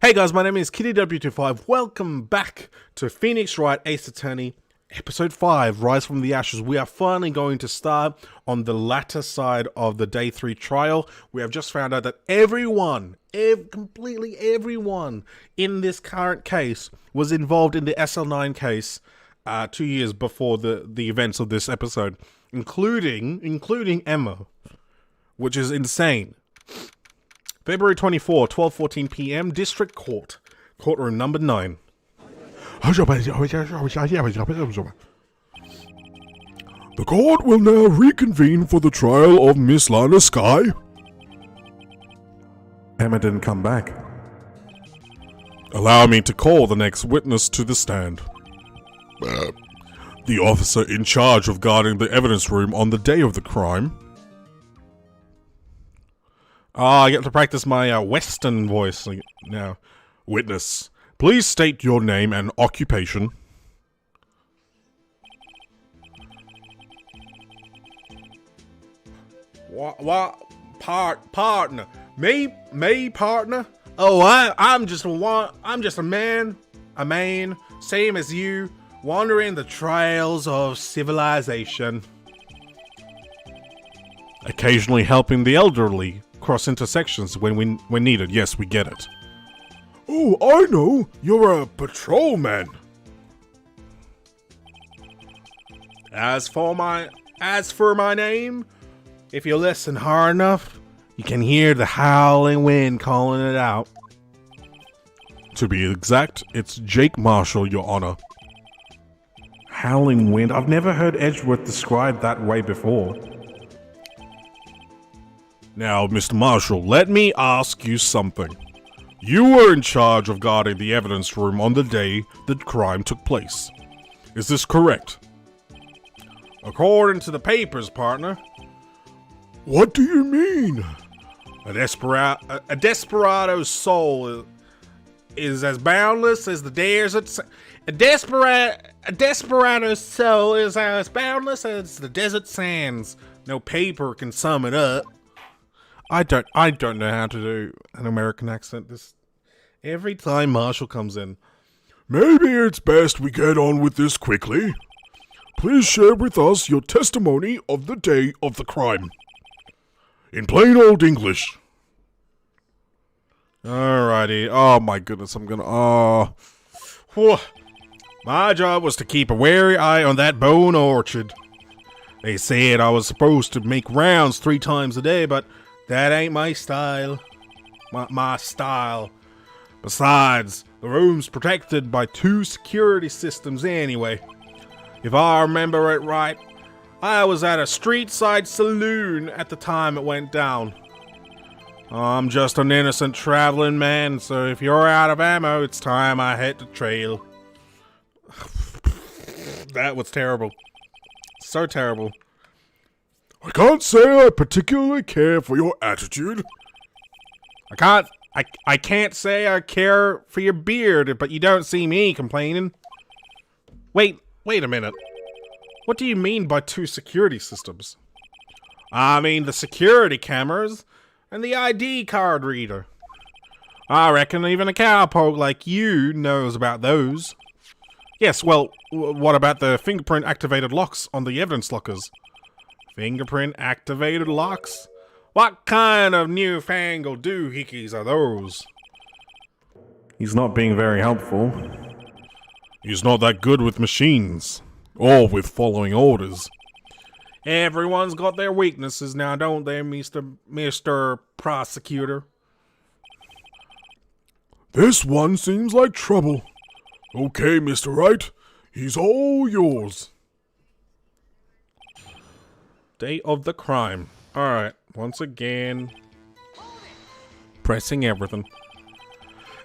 Hey guys, my name is KittyW25. Welcome back to Phoenix Wright Ace Attorney, Episode 5, Rise from the Ashes. We are finally going to start on the latter side of the Day 3 trial. We have just found out that completely everyone in this current case was involved in the SL9 case 2 years before the events of this episode, including Emma, which is insane. February 24, 12:14 p.m., District Court, courtroom number 9. The court will now reconvene for the trial of Miss Lana Skye. Emma didn't come back. Allow me to call the next witness to the stand. The officer in charge of guarding the evidence room on the day of the crime. I get to practice my Western voice now. Witness, please state your name and occupation. What? Partner? Me, partner? Oh, I'm just a man, same as you, wandering the trails of civilization. Occasionally helping the elderly cross intersections when needed. Yes, we get it. Oh, I know. You're a patrolman. As for my name, if you listen hard enough, you can hear the howling wind calling it out. To be exact, it's Jake Marshall, Your Honor. Howling wind? I've never heard Edgeworth described that way before. Now, Mr. Marshall, let me ask you something. You were in charge of guarding the evidence room on the day the crime took place. Is this correct? According to the papers, partner. What do you mean? A desperado's soul is as boundless as the desert. A desperado's soul is as boundless as the desert sands. No paper can sum it up. I don't know how to do an American accent. Every time Marshall comes in. Maybe it's best we get on with this quickly. Please share with us your testimony of the day of the crime. In plain old English. Alrighty. Oh my goodness, My job was to keep a wary eye on that bone orchard. They said I was supposed to make rounds 3 times a day, but that ain't my style. My style. Besides, the room's protected by 2 security systems anyway. If I remember it right, I was at a street-side saloon at the time it went down. I'm just an innocent traveling man, so if you're out of ammo, it's time I hit the trail. That was terrible. So terrible. I can't say I particularly care for your attitude. I can't say I care for your beard, but you don't see me complaining. Wait a minute. What do you mean by 2 security systems? I mean the security cameras and the ID card reader. I reckon even a cowpoke like you knows about those. Yes, well, what about the fingerprint-activated locks on the evidence lockers? Fingerprint-activated locks? What kind of newfangled doohickeys are those? He's not being very helpful. He's not that good with machines, or with following orders. Everyone's got their weaknesses now, don't they, Mr. Prosecutor? This one seems like trouble. Okay, Mr. Wright, he's all yours. Day of the crime. Alright, once again, pressing everything.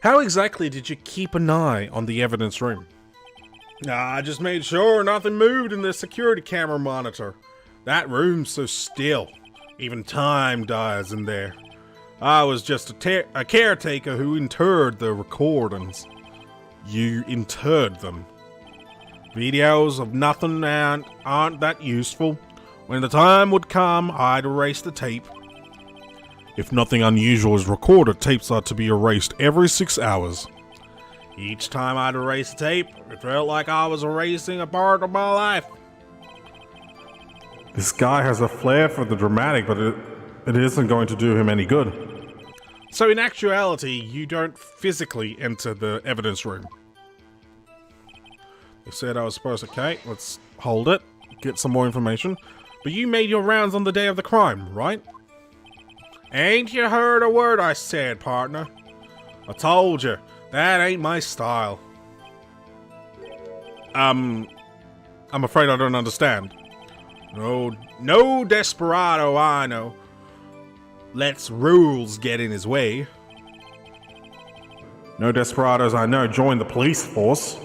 How exactly did you keep an eye on the evidence room? I just made sure nothing moved in the security camera monitor. That room's so still. Even time dies in there. I was just a caretaker who interred the recordings. You interred them. Videos of nothing aren't that useful. When the time would come, I'd erase the tape. If nothing unusual is recorded, tapes are to be erased every 6 hours. Each time I'd erase a tape, it felt like I was erasing a part of my life. This guy has a flair for the dramatic, but it isn't going to do him any good. So in actuality, you don't physically enter the evidence room. They said I was supposed to... Okay, let's hold it, get some more information. But you made your rounds on the day of the crime, right? Ain't you heard a word I said, partner? I told you, that ain't my style. I'm afraid I don't understand. No desperado I know lets rules get in his way. No desperados I know join the police force.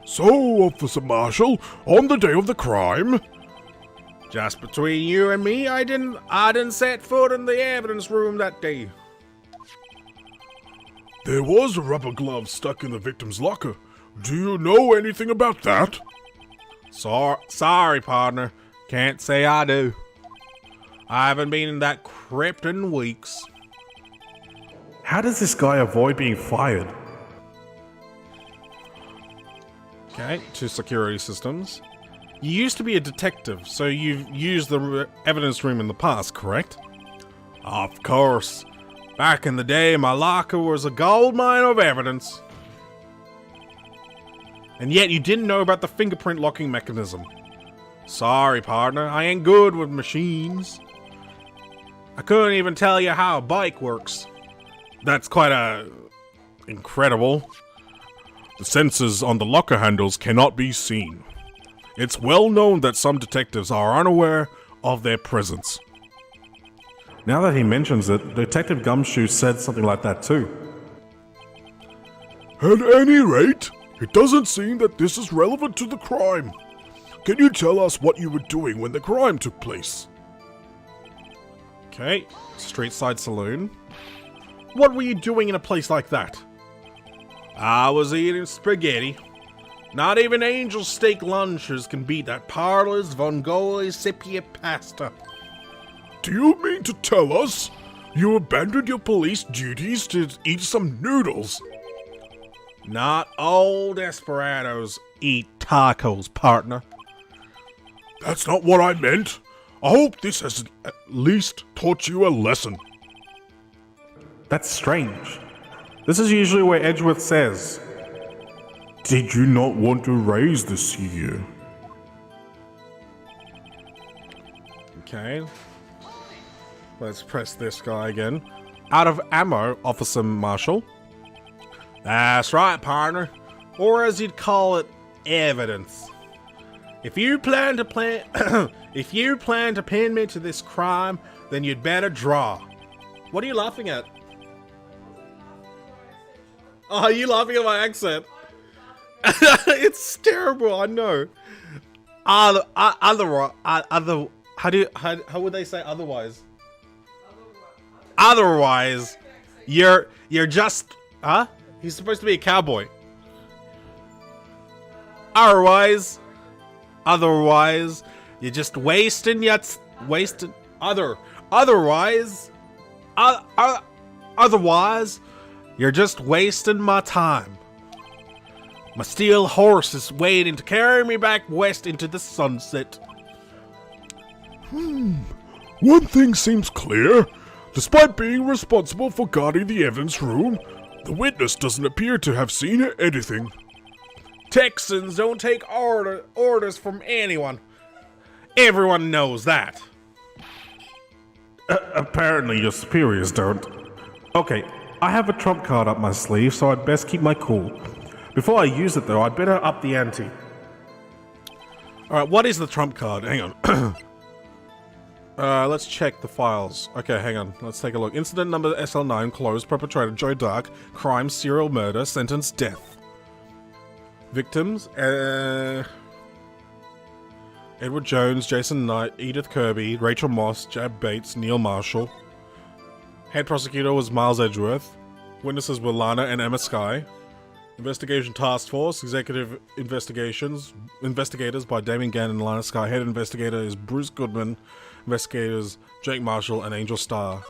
So, Officer Marshall, on the day of the crime... Just between you and me, I didn't set foot in the evidence room that day. There was a rubber glove stuck in the victim's locker. Do you know anything about that? Sorry, partner. Can't say I do. I haven't been in that crypt in weeks. How does this guy avoid being fired? Okay, 2 security systems. You used to be a detective, so you've used the evidence room in the past, correct? Of course. Back in the day, my locker was a gold mine of evidence. And yet you didn't know about the fingerprint locking mechanism. Sorry, partner, I ain't good with machines. I couldn't even tell you how a bike works. That's quite incredible. The sensors on the locker handles cannot be seen. It's well known that some detectives are unaware of their presence. Now that he mentions it, Detective Gumshoe said something like that too. At any rate, it doesn't seem that this is relevant to the crime. Can you tell us what you were doing when the crime took place? Okay, street side saloon. What were you doing in a place like that? I was eating spaghetti. Not even angel steak lunches can beat that parlor's Vongole Scipio pasta. Do you mean to tell us you abandoned your police duties to eat some noodles? Not all desperados eat tacos, partner. That's not what I meant. I hope this has at least taught you a lesson. That's strange. This is usually where Edgeworth says, "Did you not want to raise this year?" Okay. Let's press this guy again. Out of ammo, Officer Marshall. That's right, partner. Or as you'd call it, evidence. If you plan to pin me to this crime, then you'd better draw. What are you laughing at? Oh, are you laughing at my accent? It's terrible, I know. How would they say otherwise? Otherwise, you're just, huh? He's supposed to be a cowboy. Otherwise, you're just wasting you're just wasting my time. My steel horse is waiting to carry me back west into the sunset. One thing seems clear. Despite being responsible for guarding the evidence room, the witness doesn't appear to have seen anything. Texans don't take orders from anyone. Everyone knows that. Apparently your superiors don't. Okay, I have a trump card up my sleeve, so I'd best keep my cool. Before I use it though, I'd better up the ante. Alright, what is the trump card? Hang on. Let's check the files. Okay, hang on. Let's take a look. Incident number SL9 closed. Perpetrator Joe Dark. Crime, serial murder. Sentence, death. Victims, Edward Jones, Jason Knight, Edith Kirby, Rachel Moss, Jab Bates, Neil Marshall. Head prosecutor was Miles Edgeworth. Witnesses were Lana and Emma Skye. Investigation Task Force, Executive Investigators by Damien Gann and Lana Skye. Head investigator is Bruce Goodman. Investigators Jake Marshall and Angel Starr.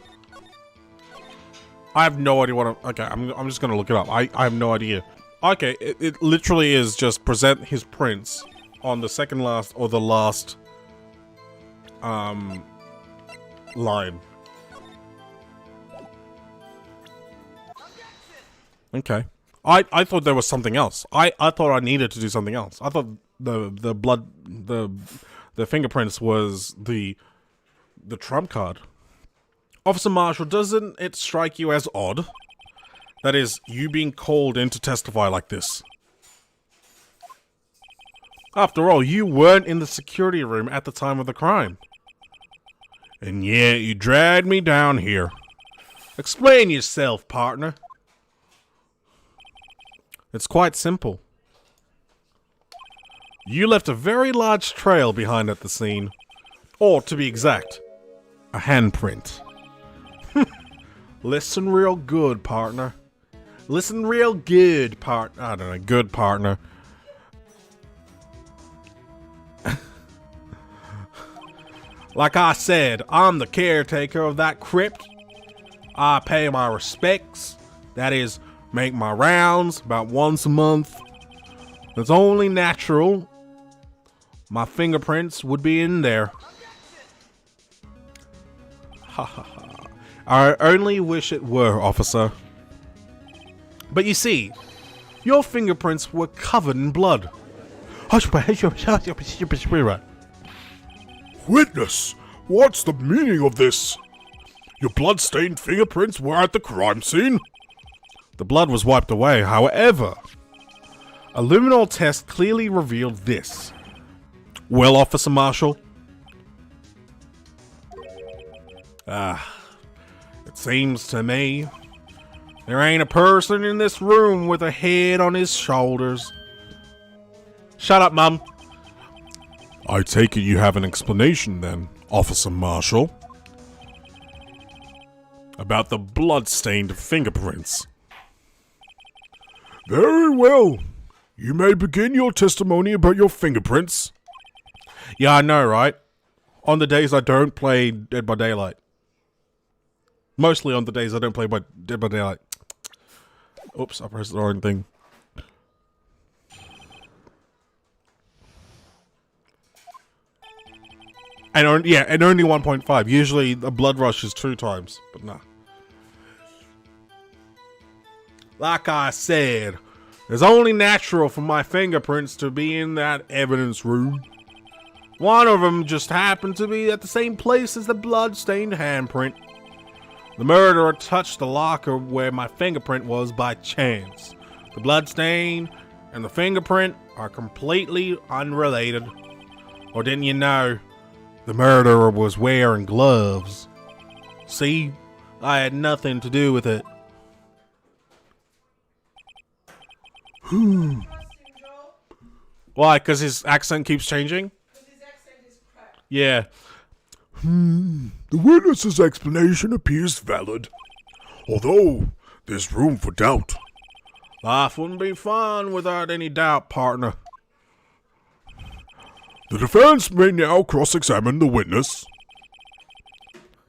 I have no idea what okay, I'm just gonna look it up. I have no idea. Okay, it literally is just present his prints on the second last or the last line. Okay. I thought there was something else. I thought I needed to do something else. I thought the blood the fingerprints was the trump card. Officer Marshall, doesn't it strike you as odd? That is, you being called in to testify like this. After all, you weren't in the security room at the time of the crime. And yet you dragged me down here. Explain yourself, partner. It's quite simple. You left a very large trail behind at the scene. Or, to be exact, a handprint. Listen real good, partner. Listen real good, partner. I don't know, good partner. Like I said, I'm the caretaker of that crypt. I pay my respects. That is, make my rounds about once a month. It's only natural my fingerprints would be in there. Ha ha ha. I only wish it were, officer. But you see, your fingerprints were covered in blood. Witness, what's the meaning of this? Your blood-stained fingerprints were at the crime scene? The blood was wiped away, however, a luminol test clearly revealed this. Well, Officer Marshall? It seems to me there ain't a person in this room with a head on his shoulders. Shut up, Mum. I take it you have an explanation then, Officer Marshall, about the blood-stained fingerprints. Very well. You may begin your testimony about your fingerprints. Yeah, I know, right? On the days I don't play Dead by Daylight. Mostly on the days I don't play Dead by Daylight. Oops, I pressed the wrong thing. And only 1.5. Usually the blood rush is 2 times, but nah. Like I said, it's only natural for my fingerprints to be in that evidence room. One of them just happened to be at the same place as the blood-stained handprint. The murderer touched the locker where my fingerprint was by chance. The bloodstain and the fingerprint are completely unrelated. Or didn't you know? The murderer was wearing gloves. See? I had nothing to do with it. Why? Because his accent keeps changing? Yeah. The witness's explanation appears valid, although there's room for doubt. Life wouldn't be fun without any doubt, partner. The defense may now cross-examine the witness.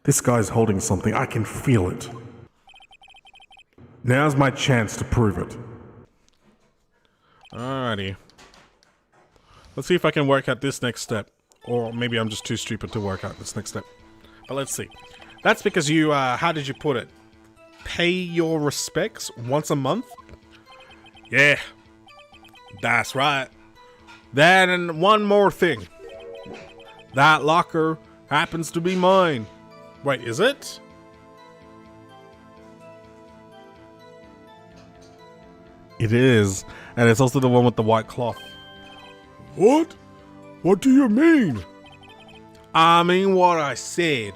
This guy's holding something. I can feel it. Now's my chance to prove it. Alrighty. Let's see if I can work out this next step. Or maybe I'm just too stupid to work out this next step. But let's see. That's because you, how did you put it? Pay your respects once a month? Yeah. That's right. Then, and one more thing. That locker happens to be mine. Wait, is it? It is. And it's also the one with the white cloth. What? What do you mean? I mean what I said.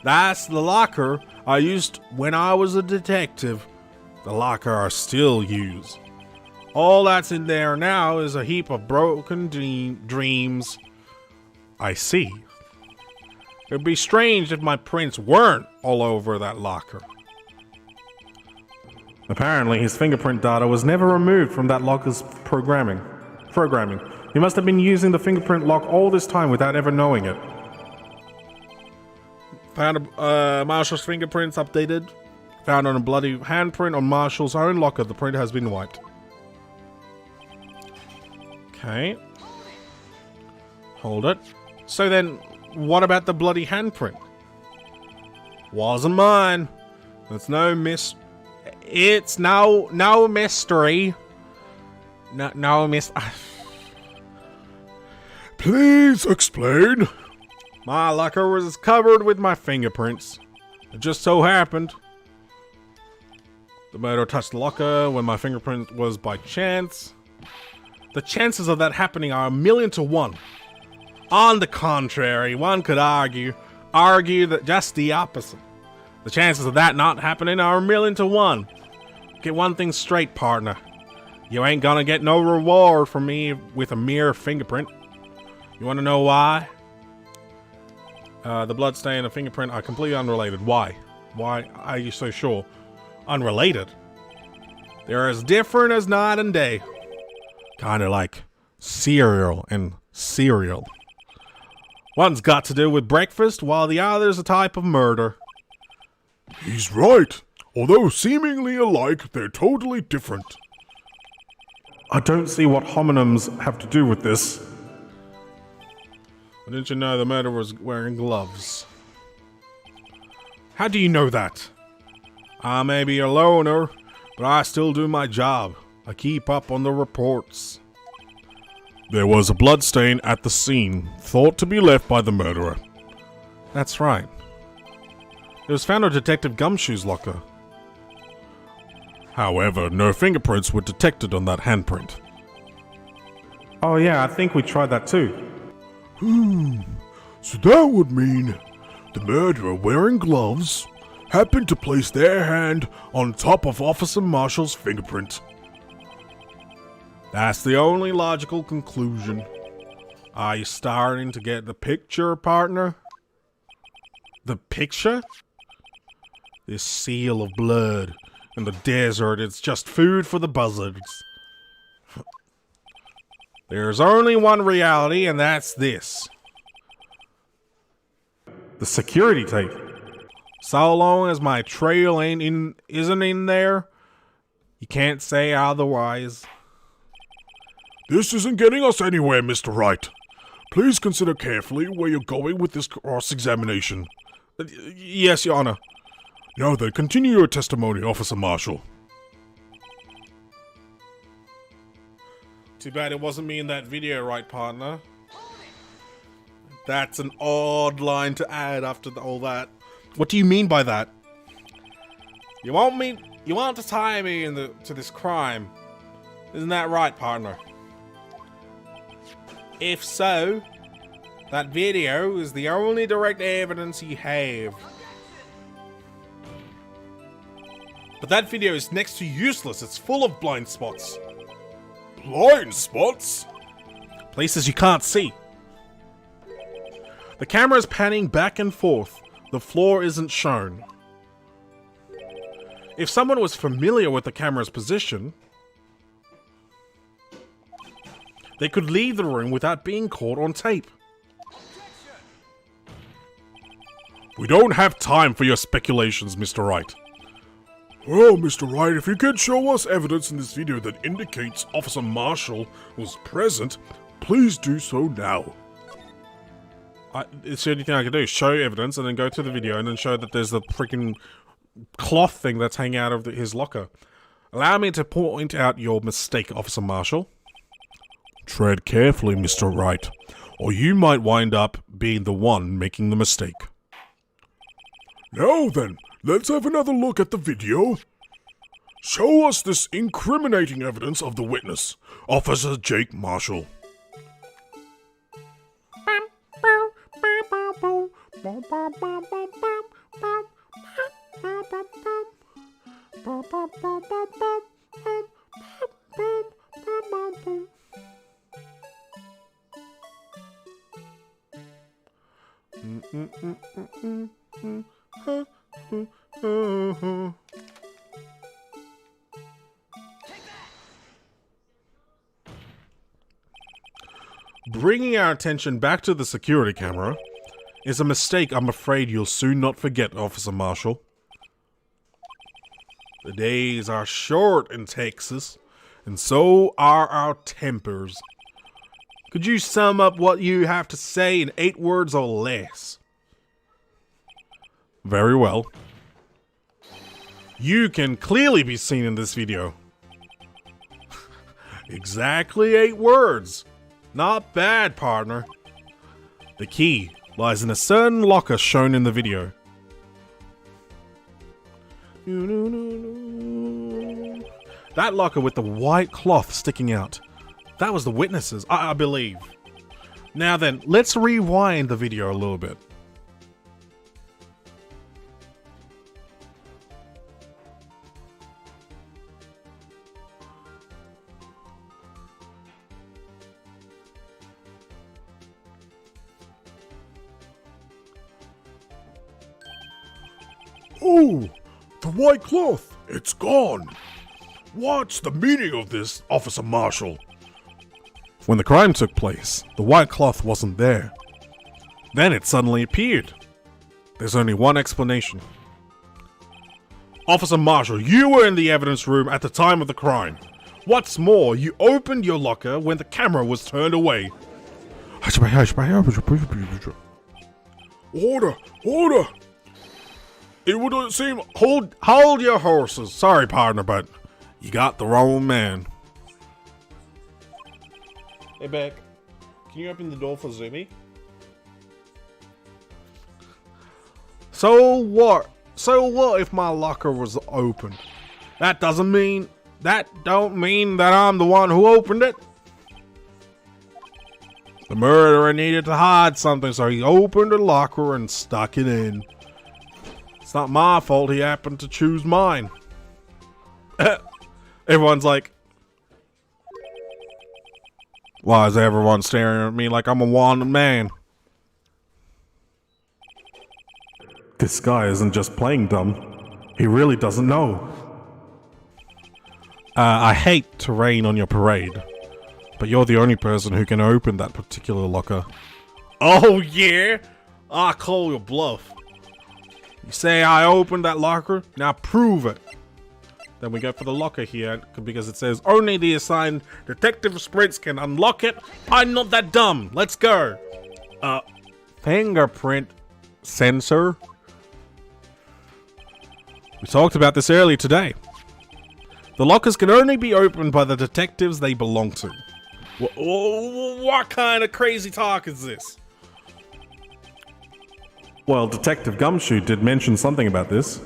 That's the locker I used when I was a detective. The locker I still use. All that's in there now is a heap of broken dreams. I see. It'd be strange if my prints weren't all over that locker. Apparently, his fingerprint data was never removed from that locker's programming. He must have been using the fingerprint lock all this time without ever knowing it. Found Marshall's fingerprints updated. Found on a bloody handprint on Marshall's own locker. The print has been wiped. Okay. Hold it. So then, what about the bloody handprint? Wasn't mine. It's no It's no mystery. No miss. Please explain. My locker was covered with my fingerprints. It just so happened the murderer touched the locker when my fingerprint was by chance. The chances of that happening are 1,000,000 to 1. On the contrary, one could argue that just the opposite. The chances of that not happening are 1,000,000 to 1. Get one thing straight, partner. You ain't gonna get no reward from me with a mere fingerprint. You wanna know why? The bloodstain and the fingerprint are completely unrelated. Why? Why are you so sure? Unrelated? They're as different as night and day. Kinda like cereal and cereal. One's got to do with breakfast, while the other's a type of murder. He's right. Although seemingly alike, they're totally different. I don't see what homonyms have to do with this. Didn't you know the murderer was wearing gloves? How do you know that? I may be a loner, but I still do my job. I keep up on the reports. There was a bloodstain at the scene, thought to be left by the murderer. That's right. It was found on Detective Gumshoe's locker. However, no fingerprints were detected on that handprint. Oh yeah, I think we tried that too. So that would mean the murderer wearing gloves happened to place their hand on top of Officer Marshall's fingerprint. That's the only logical conclusion. Are you starting to get the picture, partner? The picture? This seal of blood in the desert, it's just food for the buzzards. There's only one reality, and that's this. The security tape. So long as my trail isn't in there, you can't say otherwise. This isn't getting us anywhere, Mr. Wright. Please consider carefully where you're going with this cross-examination. Yes, Your Honor. Now then, continue your testimony, Officer Marshall. Too bad it wasn't me in that video, right, partner? That's an odd line to add after all that. What do you mean by that? You want to tie me to this crime? Isn't that right, partner? If so, that video is the only direct evidence you have. But that video is next to useless. It's full of blind spots. Blind spots? Places you can't see. The camera is panning back and forth. The floor isn't shown. If someone was familiar with the camera's position, they could leave the room without being caught on tape. We don't have time for your speculations, Mr. Wright. Well, Mr. Wright, if you can show us evidence in this video that indicates Officer Marshall was present, please do so now. It's the only thing I can do. Show evidence and then go to the video and then show that there's the freaking cloth thing that's hanging out of his locker. Allow me to point out your mistake, Officer Marshall. Tread carefully, Mr. Wright, or you might wind up being the one making the mistake. Now then, let's have another look at the video. Show us this incriminating evidence of the witness, Officer Jake Marshall. Bringing our attention back to the security camera, is a mistake I'm afraid you'll soon not forget, Officer Marshall. The days are short in Texas, and so are our tempers. Could you sum up what you have to say in 8 words or less? Very well. You can clearly be seen in this video. Exactly 8 words. Not bad, partner. The key lies in a certain locker shown in the video. That locker with the white cloth sticking out. That was the witnesses, I believe. Now then, let's rewind the video a little bit. Oh, the white cloth, it's gone. What's the meaning of this, Officer Marshall? When the crime took place, the white cloth wasn't there. Then it suddenly appeared. There's only one explanation. Officer Marshall, you were in the evidence room at the time of the crime. What's more, you opened your locker when the camera was turned away. Order, order. It would seem... Hold your horses. Sorry, partner, but you got the wrong man. Hey, Beck. Can you open the door for Zoomy? So what? So what if my locker was open? That don't mean that I'm the one who opened it. The murderer needed to hide something, so he opened the locker and stuck it in. It's not my fault he happened to choose mine. Everyone's like, why is everyone staring at me like I'm a wanted man? This guy isn't just playing dumb. He really doesn't know. I hate to rain on your parade, but you're the only person who can open that particular locker. Oh yeah? I call your bluff. You say I opened that locker? Now prove it. Then we go for the locker here, because it says only the assigned detective sprints can unlock it. I'm not that dumb. Let's go. Fingerprint sensor. We talked about this earlier today. The lockers can only be opened by the detectives they belong to. What kind of crazy talk is this? Well, Detective Gumshoe did mention something about this.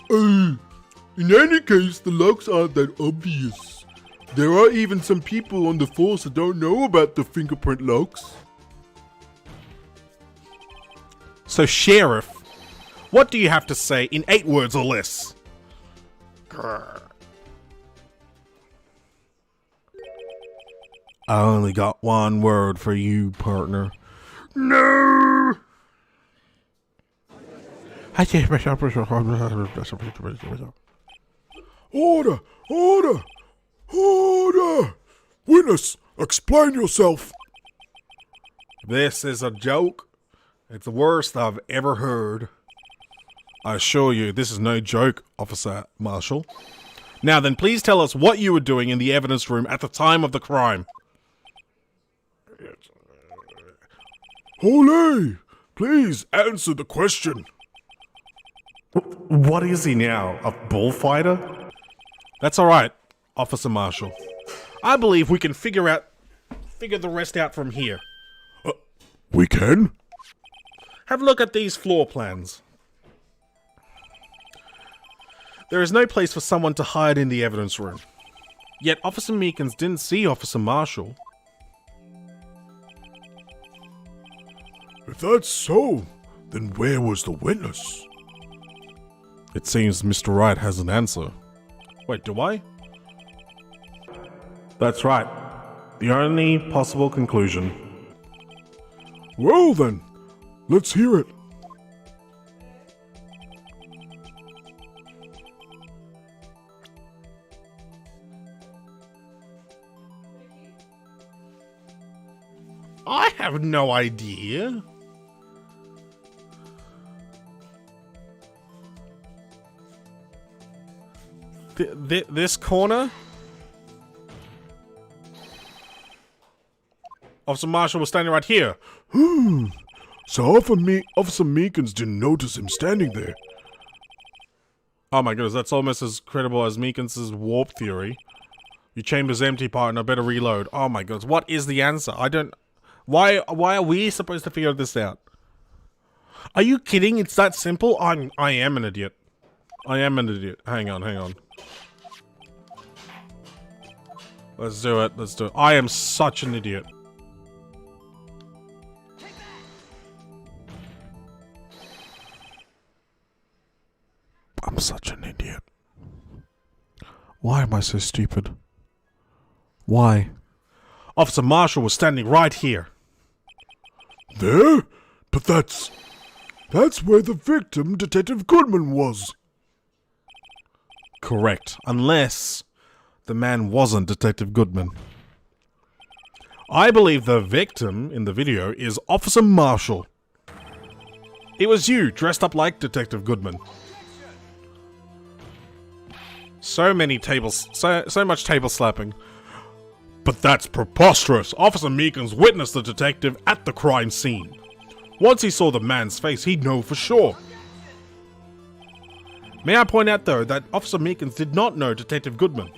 In any case, the locks aren't that obvious. There are even some people on the force that don't know about the fingerprint locks. So, Sheriff, what do you have to say in 8 words or less? Grr. I only got one word for you, partner. No! Order! Order! Order! Witness, explain yourself. This is a joke. It's the worst I've ever heard. I assure you, this is no joke, Officer Marshall. Now then, please tell us what you were doing in the evidence room at the time of the crime. Ole, please answer the question. What is he now, a bullfighter? That's alright, Officer Marshall. I believe we can figure the rest out from here. We can? Have a look at these floor plans. There is no place for someone to hide in the evidence room. Yet Officer Meekins didn't see Officer Marshall. If that's so, then where was the witness? It seems Mr. Wright has an answer. Wait, do I? That's right. The only possible conclusion. Well then, let's hear it. I have no idea. This corner? Officer Marshall was standing right here. So Officer Meekins didn't notice him standing there. Oh my goodness, that's almost as credible as Meekins' warp theory. Your chamber's empty, partner, better reload. Oh my goodness, what is the answer? I don't... Why are we supposed to figure this out? Are you kidding? It's that simple? I am an idiot. I am an idiot. Hang on. Let's do it. I am such an idiot. I'm such an idiot. Why am I so stupid? Why? Officer Marshall was standing right here. There? But that's where the victim, Detective Goodman, was. Correct. Unless the man wasn't Detective Goodman. I believe the victim in the video is Officer Marshall. It was you, dressed up like Detective Goodman. So much table slapping. But that's preposterous. Officer Meekins witnessed the detective at the crime scene. Once he saw the man's face, he'd know for sure. May I point out, though, that Officer Meekins did not know Detective Goodman.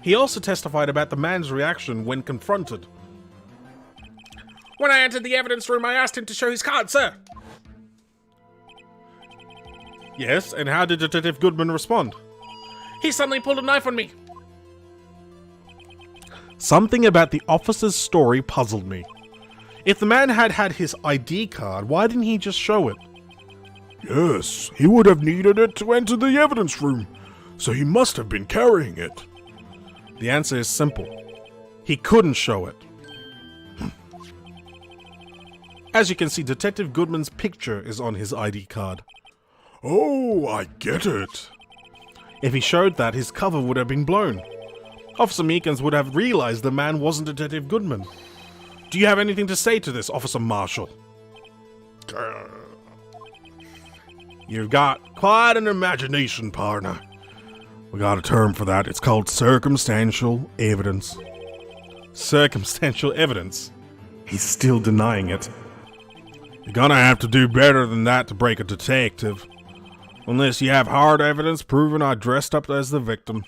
He also testified about the man's reaction when confronted. When I entered the evidence room, I asked him to show his card, sir. Yes, and how did Detective Goodman respond? He suddenly pulled a knife on me. Something about the officer's story puzzled me. If the man had had his ID card, why didn't he just show it? Yes, he would have needed it to enter the evidence room, so he must have been carrying it. The answer is simple. He couldn't show it. As you can see, Detective Goodman's picture is on his ID card. Oh, I get it. If he showed that, his cover would have been blown. Officer Meekins would have realized the man wasn't Detective Goodman. Do you have anything to say to this, Officer Marshall? You've got quite an imagination, partner. We got a term for that. It's called circumstantial evidence. Circumstantial evidence? He's still denying it. You're gonna have to do better than that to break a detective. Unless you have hard evidence proving I dressed up as the victim.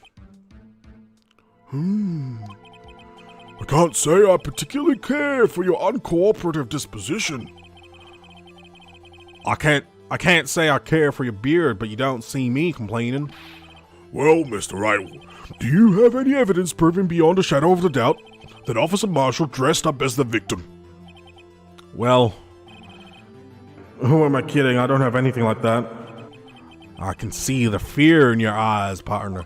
I can't say I particularly care for your uncooperative disposition. I can't say I care for your beard, but you don't see me complaining. Well, Mr. Wright, do you have any evidence proving beyond a shadow of a doubt that Officer Marshall dressed up as the victim? Well, who am I kidding? I don't have anything like that. I can see the fear in your eyes, partner.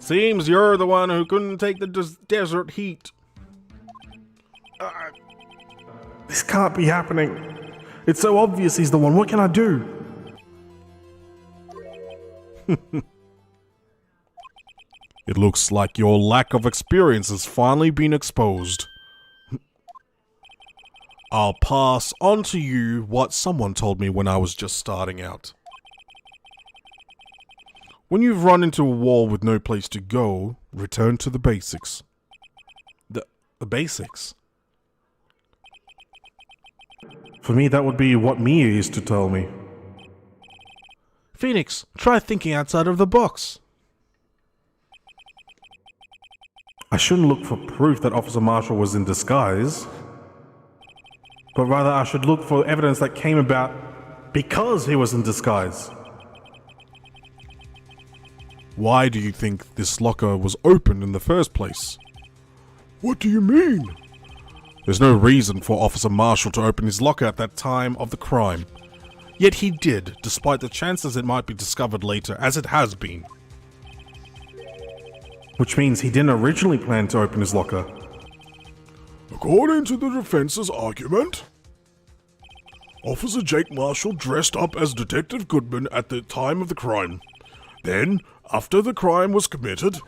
Seems you're the one who couldn't take the desert heat. This can't be happening. It's so obvious he's the one. What can I do? It looks like your lack of experience has finally been exposed. I'll pass on to you what someone told me when I was just starting out. When you've run into a wall with no place to go, return to the basics. The basics? For me, that would be what Mia used to tell me. Phoenix, try thinking outside of the box. I shouldn't look for proof that Officer Marshall was in disguise. But rather, I should look for evidence that came about because he was in disguise. Why do you think this locker was open in the first place? What do you mean? There's no reason for Officer Marshall to open his locker at that time of the crime. Yet he did, despite the chances it might be discovered later, as it has been. Which means he didn't originally plan to open his locker. According to the defense's argument, Officer Jake Marshall dressed up as Detective Goodman at the time of the crime. Then, after the crime was committed,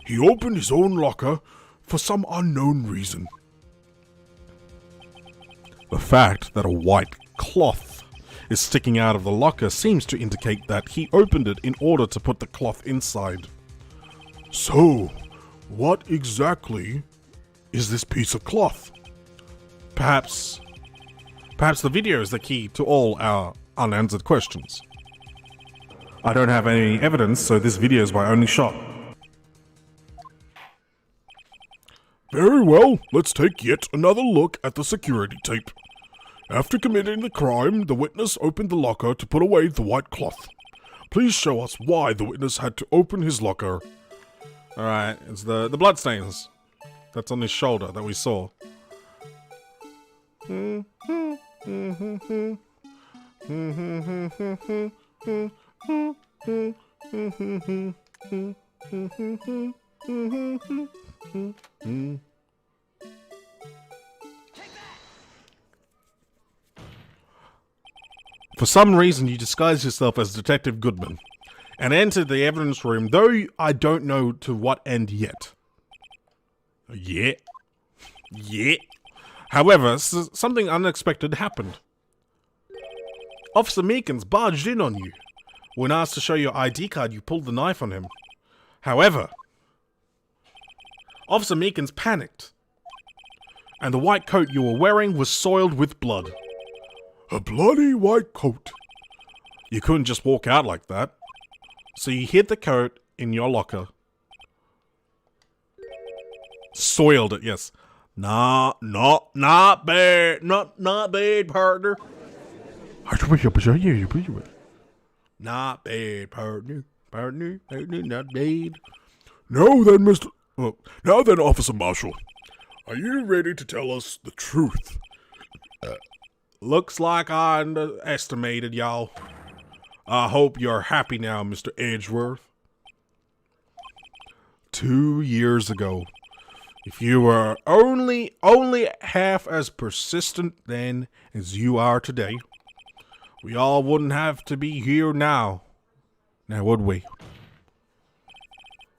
he opened his own locker for some unknown reason. The fact that a white cloth is sticking out of the locker seems to indicate that he opened it in order to put the cloth inside. So, what exactly is this piece of cloth? Perhaps the video is the key to all our unanswered questions. I don't have any evidence, so this video is my only shot. Very well, let's take yet another look at the security tape. After committing the crime, the witness opened the locker to put away the white cloth. Please show us why the witness had to open his locker. Alright, it's the bloodstains that's on his shoulder that we saw. For some reason, you disguised yourself as Detective Goodman and entered the evidence room, though I don't know to what end yet. Yeah. However, something unexpected happened. Officer Meekins barged in on you. When asked to show your ID card, you pulled the knife on him. However, Officer Meekins panicked, and the white coat you were wearing was soiled with blood. A bloody white coat. You couldn't just walk out like that, so you hid the coat in your locker. Soiled it, yes. Not bad, not bad, partner. Not bad, partner, not bad. Now then, Officer Marshall, are you ready to tell us the truth? Looks like I underestimated y'all. I hope you're happy now, Mr. Edgeworth. 2 years ago, if you were only half as persistent then as you are today, we all wouldn't have to be here now would we?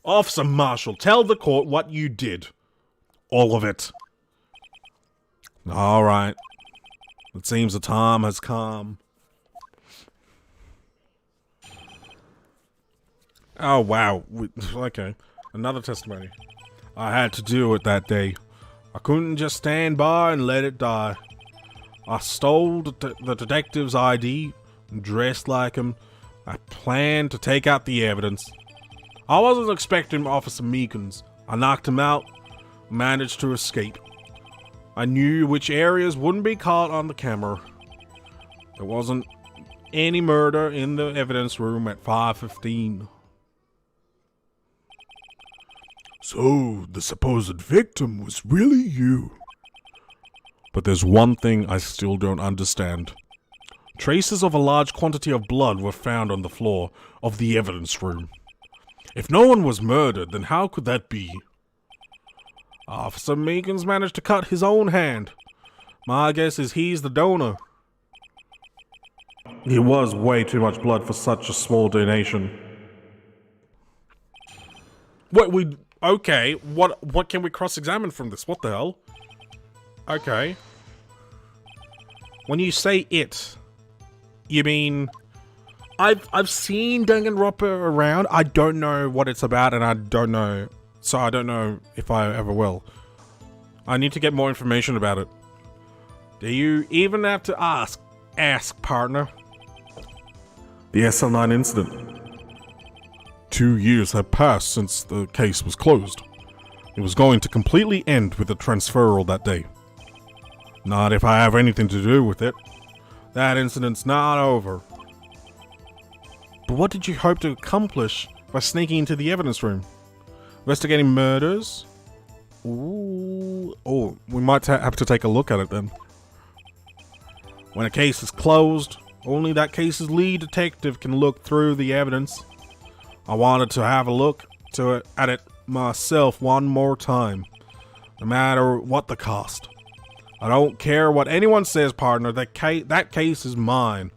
Officer Marshall, tell the court what you did. All of it. All right. It seems the time has come. Oh, wow. Okay. Another testimony. I had to do it that day. I couldn't just stand by and let it die. I stole the detective's ID and dressed like him. I planned to take out the evidence. I wasn't expecting Officer Meekins. I knocked him out, managed to escape. I knew which areas wouldn't be caught on the camera. There wasn't any murder in the evidence room at 5:15. So, the supposed victim was really you. But there's one thing I still don't understand. Traces of a large quantity of blood were found on the floor of the evidence room. If no one was murdered, then how could that be? Officer Meekins managed to cut his own hand. My guess is he's the donor. It was way too much blood for such a small donation. Okay, what can we cross-examine from this? What the hell? Okay. When you say it, you mean... I've seen Danganronpa around. I don't know what it's about, and I don't know. So I don't know if I ever will. I need to get more information about it. Do you even have to ask, partner? The SL9 incident. 2 years had passed since the case was closed. It was going to completely end with the transferal that day. Not if I have anything to do with it. That incident's not over. But what did you hope to accomplish by sneaking into the evidence room? Investigating murders? Ooh. Oh, we might have to take a look at it then. When a case is closed, only that case's lead detective can look through the evidence. I wanted to have a look at it myself one more time, no matter what the cost. I don't care what anyone says, partner. That case is mine.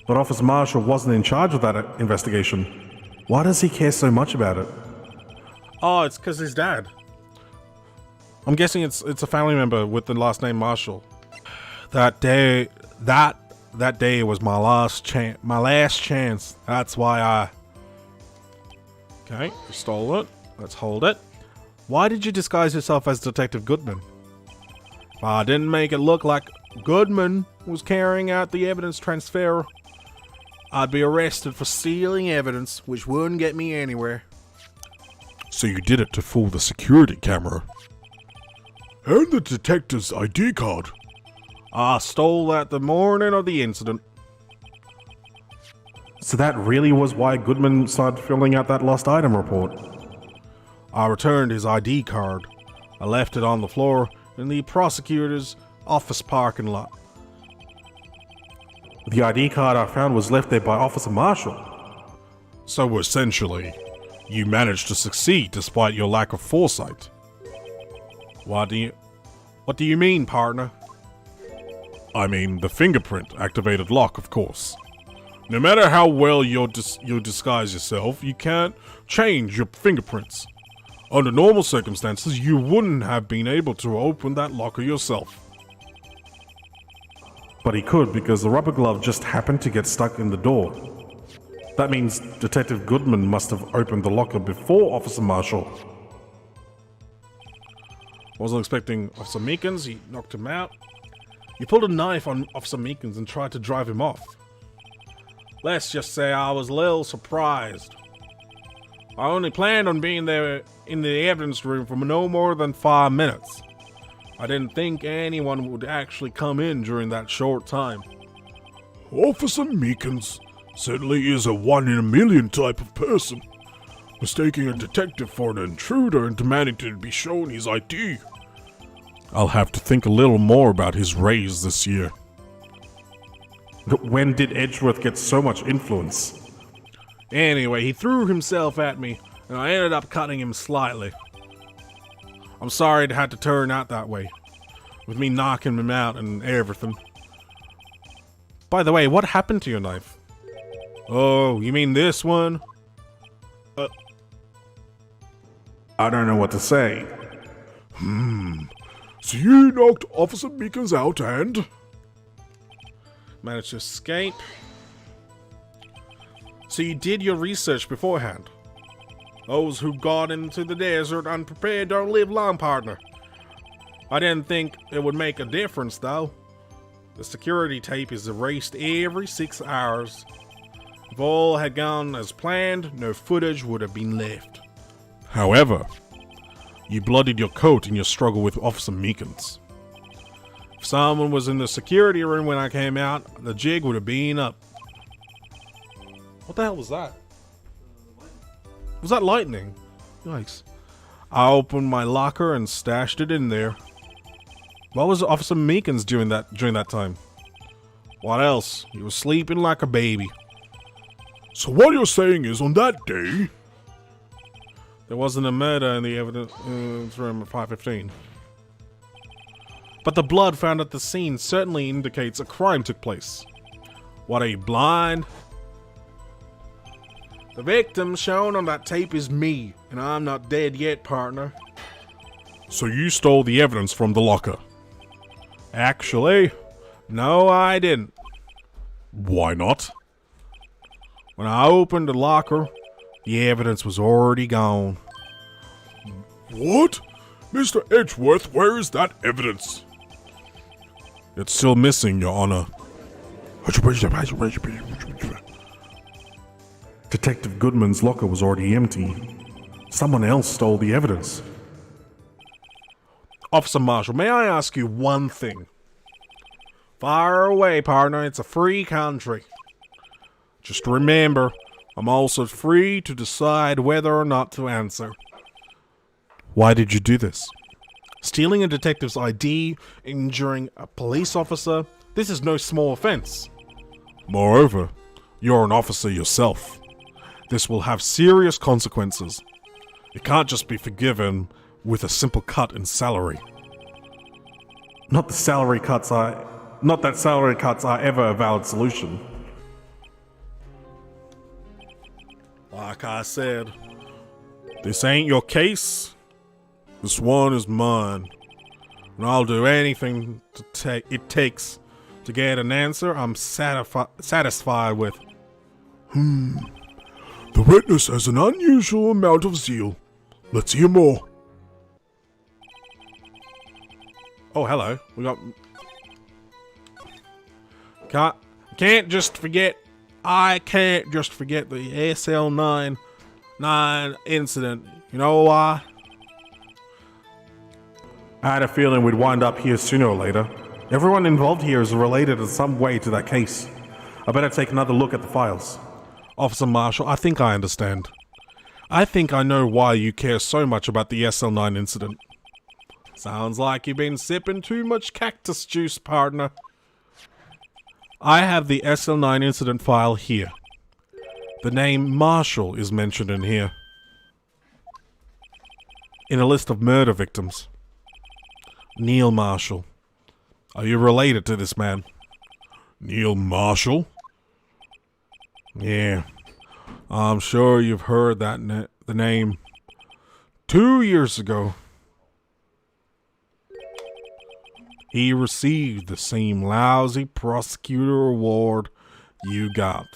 But Officer Marshall wasn't in charge of that investigation. Why does he care so much about it? Oh, it's because his dad. I'm guessing it's a family member with the last name Marshall. That day was my last chance. That's why I... Okay, you stole it. Let's hold it. Why did you disguise yourself as Detective Goodman? If I didn't make it look like Goodman was carrying out the evidence transfer, I'd be arrested for stealing evidence, which wouldn't get me anywhere. So you did it to fool the security camera? And the detective's ID card? I stole that the morning of the incident. So that really was why Goodman started filling out that lost item report. I returned his ID card. I left it on the floor in the prosecutor's office parking lot. The ID card I found was left there by Officer Marshall. So essentially, you managed to succeed despite your lack of foresight. What do you mean, partner? I mean, the fingerprint activated lock, of course. No matter how well you disguise yourself, you can't change your fingerprints. Under normal circumstances, you wouldn't have been able to open that locker yourself. But he could because the rubber glove just happened to get stuck in the door. That means Detective Goodman must have opened the locker before Officer Marshall. Wasn't expecting Officer Meekins. He knocked him out. You pulled a knife on Officer Meekins and tried to drive him off. Let's just say I was a little surprised. I only planned on being there in the evidence room for no more than 5 minutes. I didn't think anyone would actually come in during that short time. Officer Meekins certainly is a one-in-a-million type of person, mistaking a detective for an intruder and demanding to be shown his ID. I'll have to think a little more about his raise this year. When did Edgeworth get so much influence? Anyway, he threw himself at me, and I ended up cutting him slightly. I'm sorry it had to turn out that way, with me knocking him out and everything. By the way, what happened to your knife? Oh, you mean this one? I don't know what to say. So you knocked Officer Meekins out and... Managed to escape. So you did your research beforehand. Those who got into the desert unprepared don't live long, partner. I didn't think it would make a difference, though. The security tape is erased every 6 hours. If all had gone as planned, no footage would have been left. However, you bloodied your coat in your struggle with Officer Meekins. If someone was in the security room when I came out, the jig would have been up. What the hell was that? Was that lightning? Yikes. I opened my locker and stashed it in there. What was Officer Meekins doing during that time? What else? He was sleeping like a baby. So what you're saying is, on that day... There wasn't a murder in the evidence room at 5:15. But the blood found at the scene certainly indicates a crime took place. What, are you blind? The victim shown on that tape is me, and I'm not dead yet, partner. So you stole the evidence from the locker? Actually, no, I didn't. Why not? When I opened the locker, the evidence was already gone. What? Mr. Edgeworth, where is that evidence? It's still missing, Your Honor. Detective Goodman's locker was already empty. Someone else stole the evidence. Officer Marshall, may I ask you one thing? Fire away, partner. It's a free country. Just remember, I'm also free to decide whether or not to answer. Why did you do this? Stealing a detective's ID, injuring a police officer, this is no small offense. Moreover, you're an officer yourself. This will have serious consequences. It can't just be forgiven with a simple cut in salary. Not that salary cuts are ever a valid solution. Like I said, this ain't your case. This one is mine. and I'll do anything it takes to get an answer I'm satisfied with. The witness has an unusual amount of zeal. Let's hear more. Oh, hello. We got... can't just forget the SL9 incident. You know why? I had a feeling we'd wind up here sooner or later. Everyone involved here is related in some way to that case. I better take another look at the files. Officer Marshall, I think I understand. I think I know why you care so much about the SL9 incident. Sounds like you've been sipping too much cactus juice, partner. I have the SL9 incident file here. The name Marshall is mentioned in here. In a list of murder victims. Neil Marshall. Are you related to this man? Neil Marshall? Yeah. I'm sure you've heard the name. 2 years ago, he received the same lousy prosecutor award you got.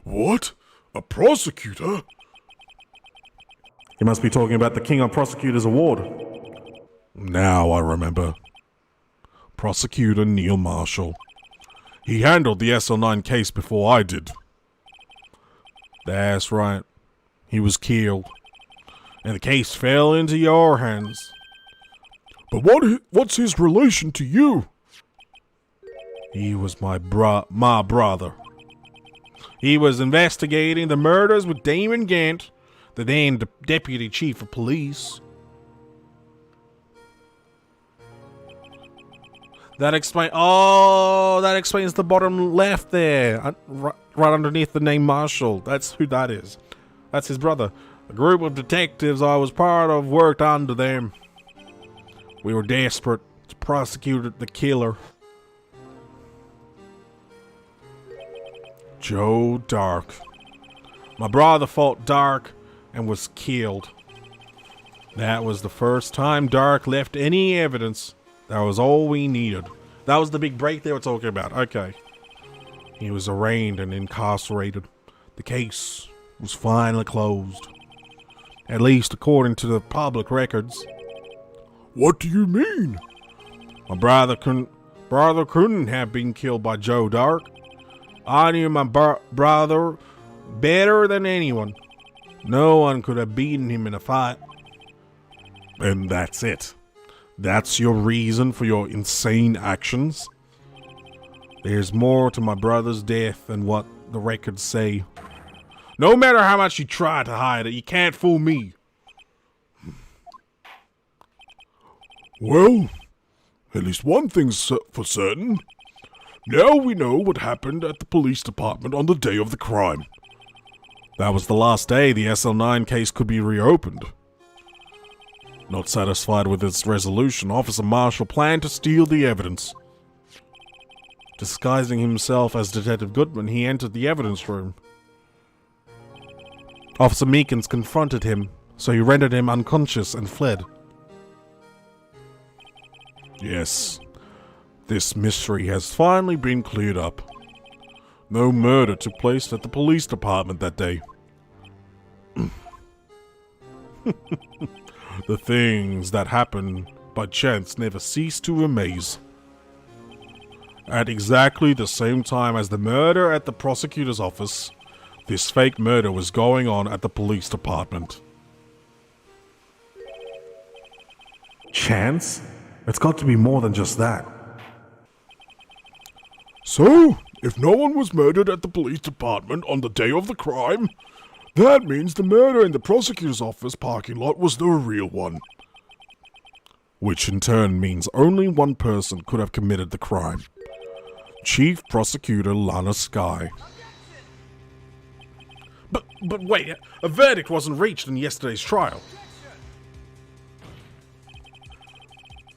What? A prosecutor? You must be talking about the King of Prosecutors Award. Now I remember. Prosecutor Neil Marshall. He handled the SL9 case before I did. That's right. He was killed. And the case fell into your hands. But what's his relation to you? He was my brother. He was investigating the murders with Damon Gant, the then deputy chief of police. That explains the bottom left there, right underneath the name Marshall. That's who that is. That's his brother. A group of detectives I was part of worked under them. We were desperate to prosecute the killer. Joe Dark. My brother fought Dark and was killed. That was the first time Dark left any evidence. That was all we needed. That was the big break they were talking about. Okay. He was arraigned and incarcerated. The case was finally closed. At least according to the public records. What do you mean? My brother couldn't have been killed by Joe Dark. I knew my brother better than anyone. No one could have beaten him in a fight. And that's it. That's your reason for your insane actions? There's more to my brother's death than what the records say. No matter how much you try to hide it, you can't fool me. Well, at least one thing's for certain. Now we know what happened at the police department on the day of the crime. That was the last day the SL9 case could be reopened. Not satisfied with its resolution, Officer Marshall planned to steal the evidence. Disguising himself as Detective Goodman, he entered the evidence room. Officer Meekins confronted him, so he rendered him unconscious and fled. Yes, this mystery has finally been cleared up. No murder took place at the police department that day. The things that happen by chance never cease to amaze. At exactly the same time as the murder at the prosecutor's office, this fake murder was going on at the police department. Chance? It's got to be more than just that. So, if no one was murdered at the police department on the day of the crime, that means the murder in the prosecutor's office parking lot was the real one. Which in turn means only one person could have committed the crime. Chief Prosecutor Lana Skye. But wait, a verdict wasn't reached in yesterday's trial.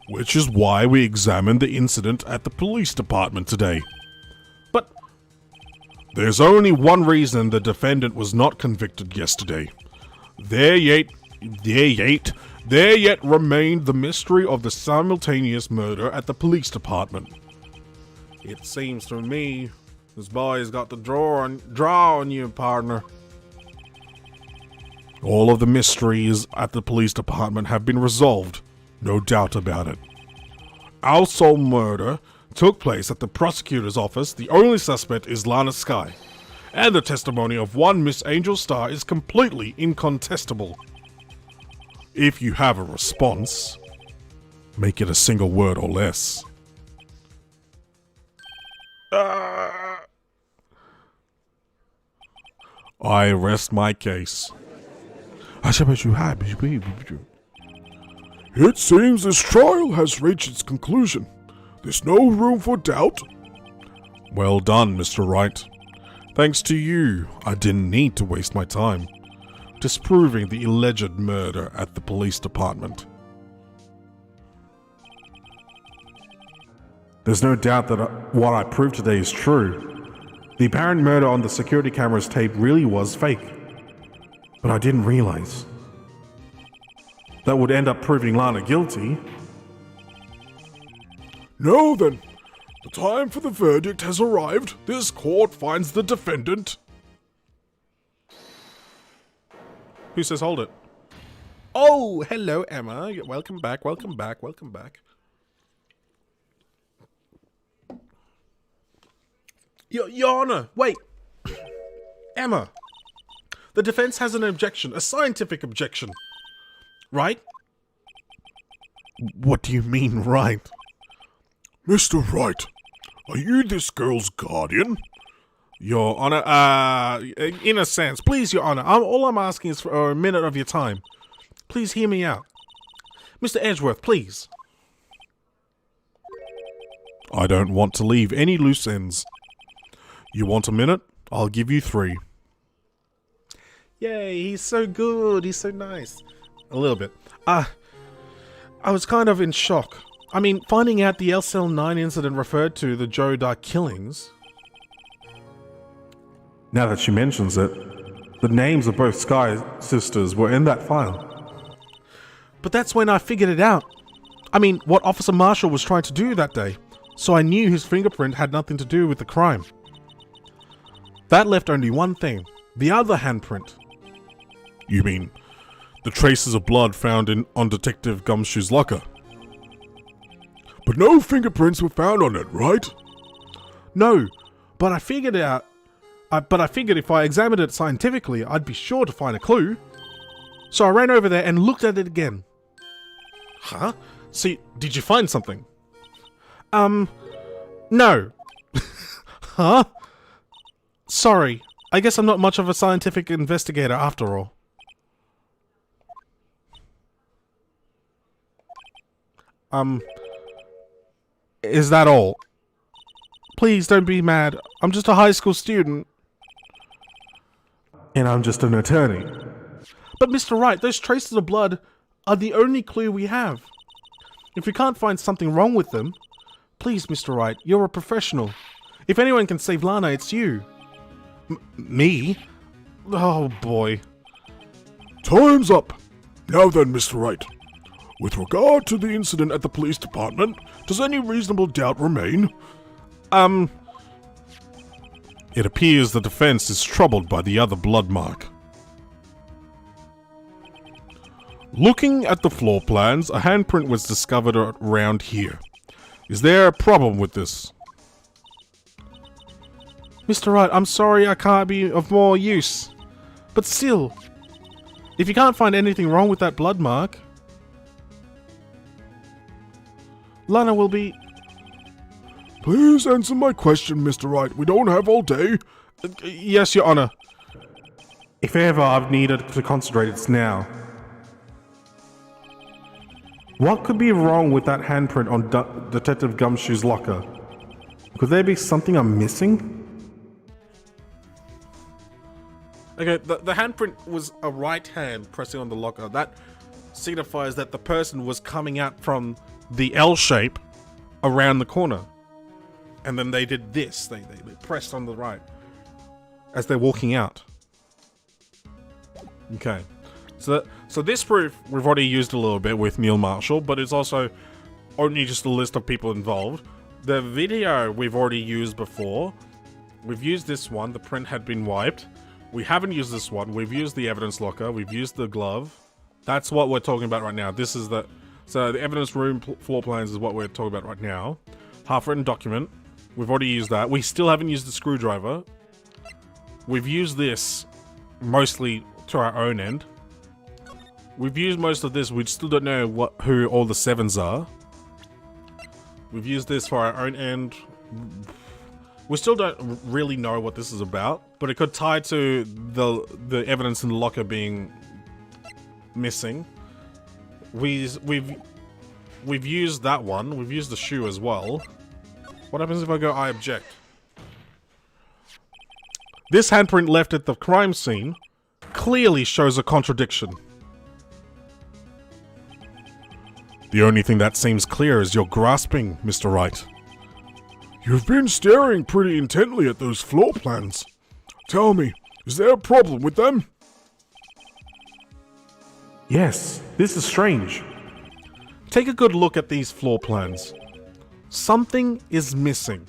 Which is why we examined the incident at the police department today. But there's only one reason the defendant was not convicted yesterday. There yet There yet remained the mystery of the simultaneous murder at the police department. It seems to me this boy's got the draw on you, partner. All of the mysteries at the police department have been resolved, no doubt about it. Our sole murder took place at the prosecutor's office. The only suspect is Lana Skye, and the testimony of one Miss Angel Star is completely incontestable. If you have a response, make it a single word or less. I rest my case. It seems this trial has reached its conclusion. There's no room for doubt. Well done, Mr. Wright. Thanks to you, I didn't need to waste my time disproving the alleged murder at the police department. There's no doubt that what I proved today is true. The apparent murder on the security camera's tape really was fake. But I didn't realize that would end up proving Lana guilty. Now then, the time for the verdict has arrived. This court finds the defendant. Who says hold it? Oh, hello, Emma. Welcome back, welcome back, welcome back. Your Honor, wait. Emma, the defense has an objection, a scientific objection. Right? What do you mean, right? Mr. Wright, are you this girl's guardian? Your Honor, in a sense. Please, Your Honor, all I'm asking is for a minute of your time. Please hear me out. Mr. Edgeworth, please. I don't want to leave any loose ends. You want a minute? I'll give you 3. Yay, he's so good, he's so nice. A little bit. I was kind of in shock. I mean, finding out the LCL9 incident referred to the Joe Dark killings. Now that she mentions it, the names of both Sky sisters were in that file. But that's when I figured it out. I mean, what Officer Marshall was trying to do that day. So I knew his fingerprint had nothing to do with the crime. That left only one thing. The other handprint. You mean the traces of blood found on Detective Gumshoe's locker? But no fingerprints were found on it, right? No, but I figured it out. But I figured if I examined it scientifically, I'd be sure to find a clue. So I ran over there and looked at it again. Huh? See, did you find something? No. Huh? Sorry. I guess I'm not much of a scientific investigator after all. Is that all? Please don't be mad. I'm just a high school student. And I'm just an attorney. But Mr. Wright, those traces of blood are the only clue we have. If we can't find something wrong with them, please, Mr. Wright, you're a professional. If anyone can save Lana, it's you. Me? Oh boy. Time's up. Now then, Mr. Wright. With regard to the incident at the police department, does any reasonable doubt remain? It appears the defense is troubled by the other blood mark. Looking at the floor plans, a handprint was discovered around here. Is there a problem with this? Mr. Wright, I'm sorry I can't be of more use. But still, if you can't find anything wrong with that blood mark, Lana will be... Please answer my question, Mr. Wright. We don't have all day. Yes, Your Honor. If ever I've needed to concentrate, it's now. What could be wrong with that handprint on Detective Gumshoe's locker? Could there be something I'm missing? Okay, the handprint was a right hand pressing on the locker. That signifies that the person was coming out from the L shape around the corner. And then they did this. They pressed on the right as they're walking out. Okay. So this proof we've already used a little bit with Neil Marshall, but it's also only just a list of people involved. The video we've already used before. We've used this one. The print had been wiped. We haven't used this one. We've used the evidence locker. We've used the glove. That's what we're talking about right now. This is the... So the evidence room floor plans is what we're talking about right now. Half-written document. We've already used that. We still haven't used the screwdriver. We've used this mostly to our own end. We've used most of this. We still don't know who all the 7s are. We've used this for our own end. We still don't really know what this is about, but it could tie to the evidence in the locker being missing. We've used that one. We've used the shoe as well. What happens if I go, I object? This handprint left at the crime scene clearly shows a contradiction. The only thing that seems clear is your grasping, Mr. Wright. You've been staring pretty intently at those floor plans. Tell me, is there a problem with them? Yes, this is strange. Take a good look at these floor plans. Something is missing.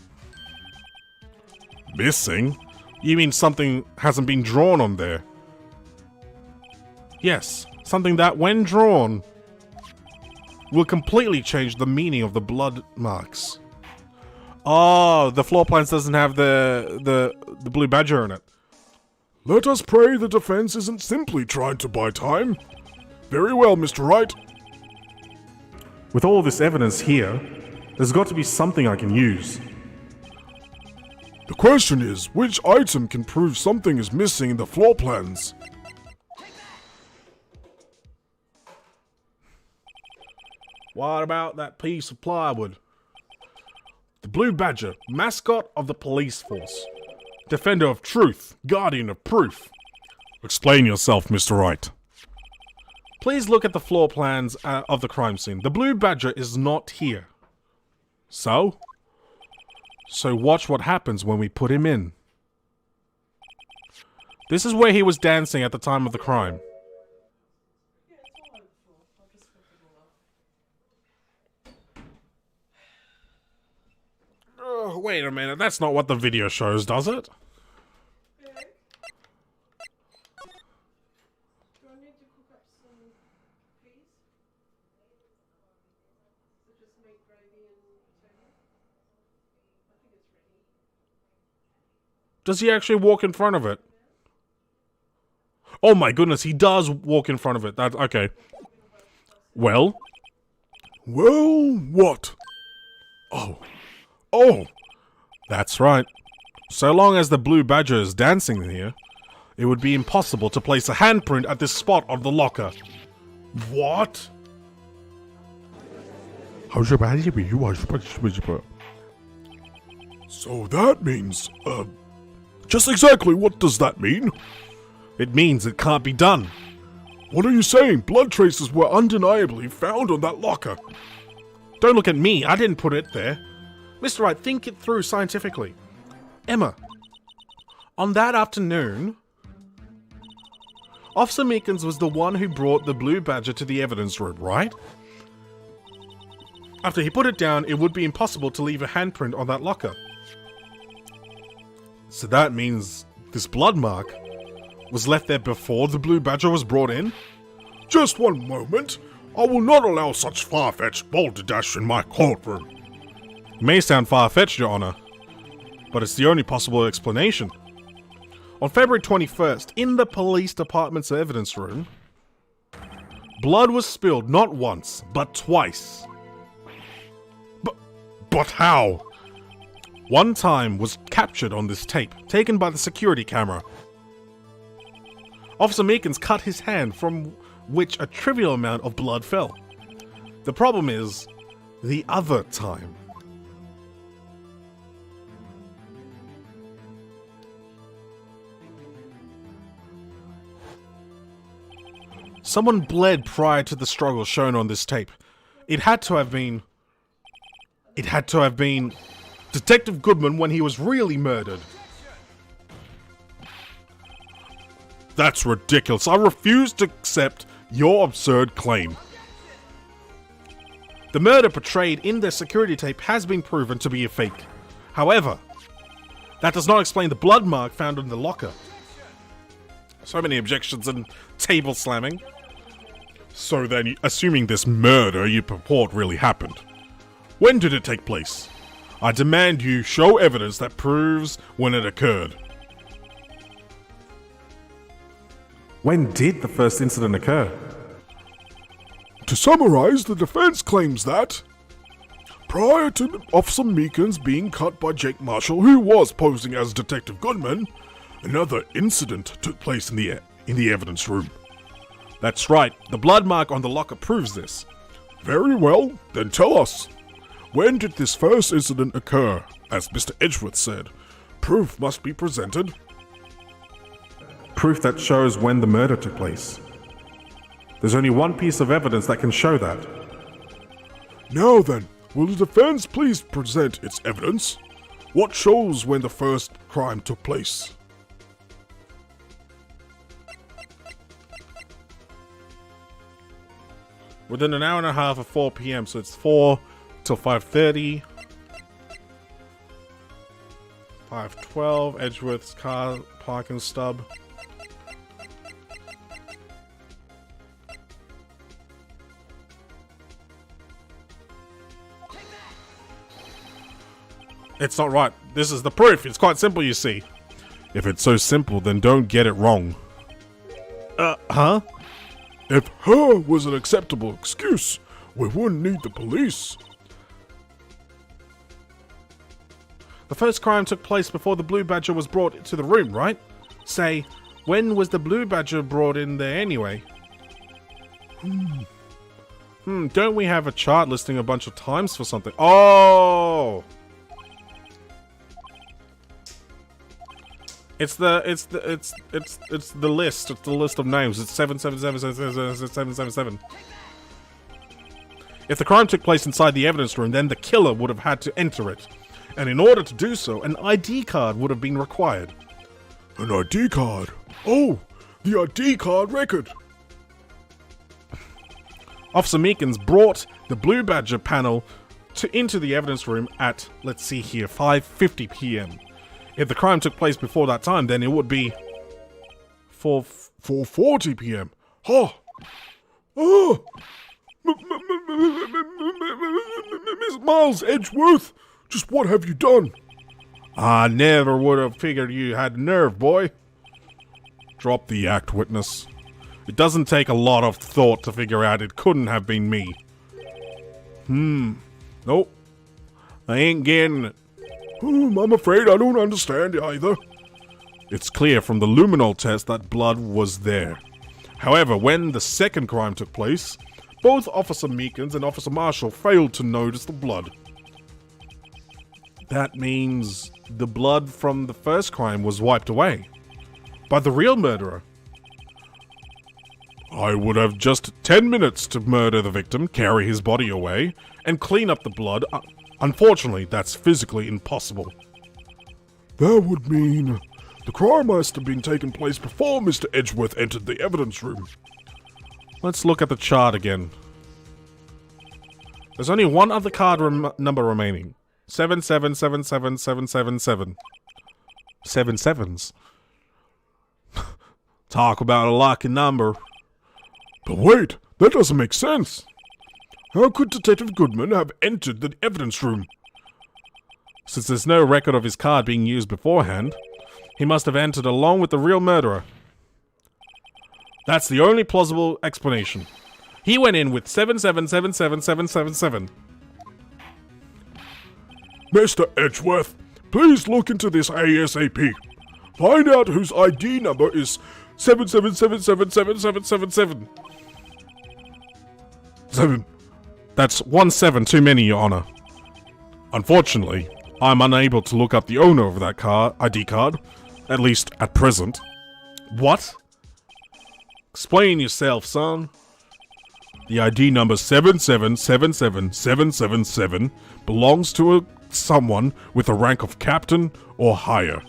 Missing? You mean something hasn't been drawn on there? Yes, something that, when drawn, will completely change the meaning of the blood marks. Oh, the floor plans doesn't have the blue badger in it. Let us pray the defense isn't simply trying to buy time. Very well, Mr. Wright. With all this evidence here, there's got to be something I can use. The question is, which item can prove something is missing in the floor plans? What about that piece of plywood? The blue badger, mascot of the police force. Defender of truth, guardian of proof. Explain yourself, Mr. Wright. Please look at the floor plans of the crime scene. The blue badger is not here. So? So watch what happens when we put him in. This is where he was dancing at the time of the crime. Oh, wait a minute, that's not what the video shows, does it? Does he actually walk in front of it? Oh my goodness, he does walk in front of it. That's okay. Well? Well, what? Oh! That's right. So long as the blue badger is dancing here, it would be impossible to place a handprint at this spot on the locker. What? So that means, just exactly what does that mean? It means it can't be done. What are you saying? Blood traces were undeniably found on that locker. Don't look at me, I didn't put it there. Mr. Wright, think it through scientifically. Emma, on that afternoon, Officer Meekins was the one who brought the blue badger to the evidence room, right? After he put it down, it would be impossible to leave a handprint on that locker. So that means this blood mark was left there before the blue badger was brought in? Just one moment. I will not allow such far-fetched balderdash in my courtroom. It may sound far-fetched, Your Honor, but it's the only possible explanation. On February 21st, in the police department's evidence room, blood was spilled not once, but twice. But how? One time was captured on this tape, taken by the security camera. Officer Meekins cut his hand, from which a trivial amount of blood fell. The problem is, the other time. Someone bled prior to the struggle shown on this tape. It had to have been Detective Goodman when he was really murdered. That's ridiculous. I refuse to accept your absurd claim. The murder portrayed in the security tape has been proven to be a fake. However, that does not explain the blood mark found in the locker. So many objections and table slamming. So then, assuming this murder you purport really happened, when did it take place? I demand you show evidence that proves when it occurred. When did the first incident occur? To summarize, the defense claims that prior to Officer Meekins being cut by Jake Marshall, who was posing as Detective Goodman, another incident took place in the evidence room. That's right. The blood mark on the locker proves this. Very well, then tell us. When did this first incident occur? As Mr. Edgeworth said, proof must be presented. Proof that shows when the murder took place. There's only one piece of evidence that can show that. Now then, will the defense please present its evidence? What shows when the first crime took place? Within an hour and a half of 4 p.m., so it's 4 till 5:30. 5:12, Edgeworth's car parking stub. It's not right. This is the proof. It's quite simple, you see. If it's so simple, then don't get it wrong. Huh? If her was an acceptable excuse, we wouldn't need the police. The first crime took place before the Blue Badger was brought to the room, right? Say, when was the Blue Badger brought in there anyway? Don't we have a chart listing a bunch of times for something? Oh! It's the list. It's the list of names. It's 777. If the crime took place inside the evidence room, then the killer would have had to enter it. And in order to do so, an ID card would have been required. An ID card? Oh, the ID card record. Officer Meekins brought the Blue Badger panel into the evidence room at, let's see here, 5:50 p.m. If the crime took place before that time, then it would be 4:40 p.m. Oh! Oh! Miss Miles Edgeworth, just what have you done? I never would have figured you had nerve, boy. Drop the act, witness. It doesn't take a lot of thought to figure out it couldn't have been me. Nope. I ain't getting it. I'm afraid I don't understand either. It's clear from the luminol test that blood was there. However, when the second crime took place, both Officer Meekins and Officer Marshall failed to notice the blood. That means the blood from the first crime was wiped away by the real murderer. I would have just 10 minutes to murder the victim, carry his body away, and clean up the blood. Unfortunately, that's physically impossible. That would mean the crime must have been taking place before Mr. Edgeworth entered the evidence room. Let's look at the chart again. There's only one other card number remaining. 7777777. 7 sevens. Talk about a lucky number. But wait, that doesn't make sense. How could Detective Goodman have entered the evidence room? Since there's no record of his card being used beforehand, he must have entered along with the real murderer. That's the only plausible explanation. He went in with 7777777. Mr. Edgeworth, please look into this ASAP. Find out whose ID number is 7777777. 7. That's 1 7 too many, Your Honor. Unfortunately, I'm unable to look up the owner of that ID card, at least at present. What? Explain yourself, son. The ID number 7777777 belongs to someone with a rank of captain or higher.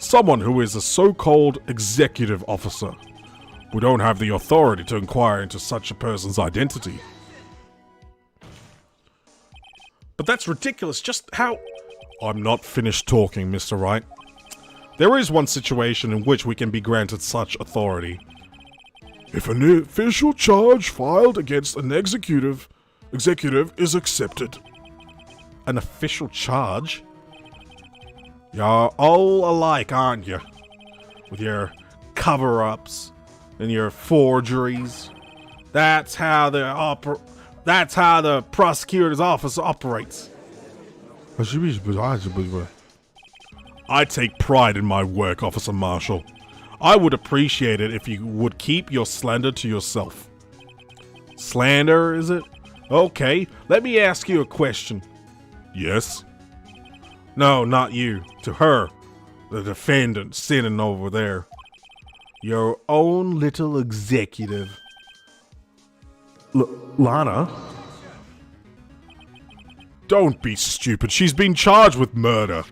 Someone who is a so-called executive officer. We don't have the authority to inquire into such a person's identity. But that's ridiculous. Just how... I'm not finished talking, Mr. Wright. There is one situation in which we can be granted such authority. If an official charge filed against an executive is accepted. An official charge? You're all alike, aren't you? With your cover-ups and your forgeries. That's how the prosecutor's office operates. I take pride in my work, Officer Marshall. I would appreciate it if you would keep your slander to yourself. Slander, is it? Okay, let me ask you a question. Yes? No, not you. To her, the defendant sitting over there. Your own little executive. Lana? Don't be stupid. She's been charged with murder.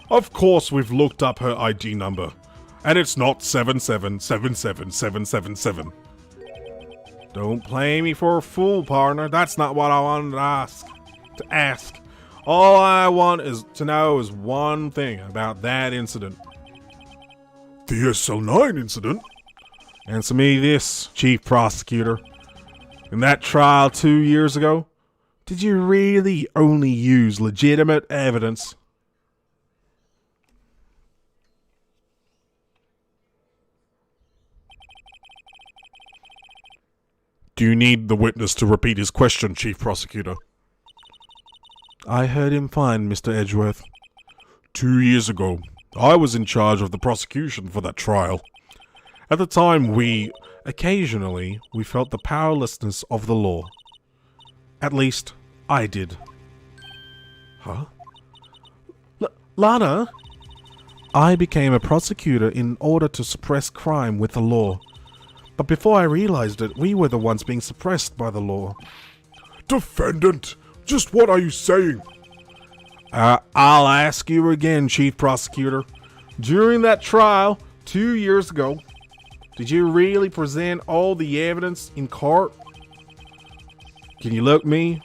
Of course we've looked up her ID number. And it's not 7777777. Don't play me for a fool, partner. That's not what I wanted to ask. All I want is to know is one thing about that incident. The SL9 incident? Answer me this, Chief Prosecutor. In that trial 2 years ago, did you really only use legitimate evidence? Do you need the witness to repeat his question, Chief Prosecutor? I heard him fine, Mr. Edgeworth. 2 years ago, I was in charge of the prosecution for that trial. At the time, we felt the powerlessness of the law. At least, I did. Huh? Lana? I became a prosecutor in order to suppress crime with the law. But before I realized it, we were the ones being suppressed by the law. Defendant, just what are you saying? I'll ask you again, Chief Prosecutor. During that trial 2 years ago, did you really present all the evidence in court? Can you look me,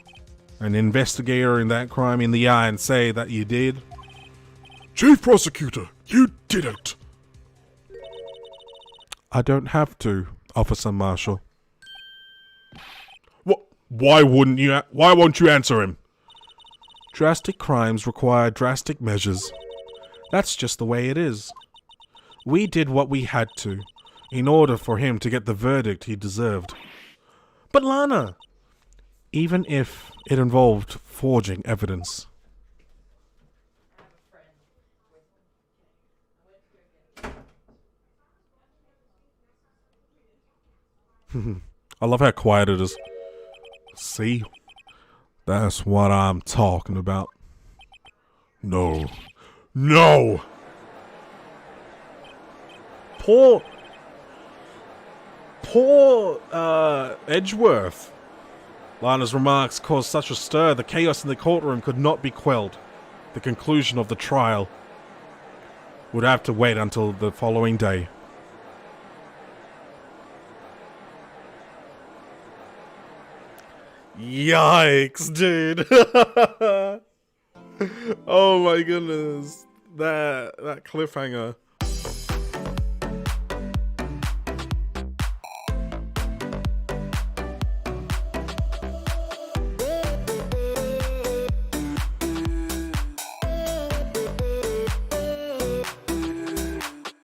an investigator in that crime, in the eye and say that you did? Chief Prosecutor, you didn't. I don't have to, Officer Marshall. Why won't you answer him? Drastic crimes require drastic measures. That's just the way it is. We did what we had to, in order for him to get the verdict he deserved. But Lana, even if it involved forging evidence. I love how quiet it is. See? That's what I'm talking about. No. No! Poor Edgeworth. Lana's remarks caused such a stir, the chaos in the courtroom could not be quelled. The conclusion of the trial would have to wait until the following day. Yikes, dude. Oh my goodness. That cliffhanger.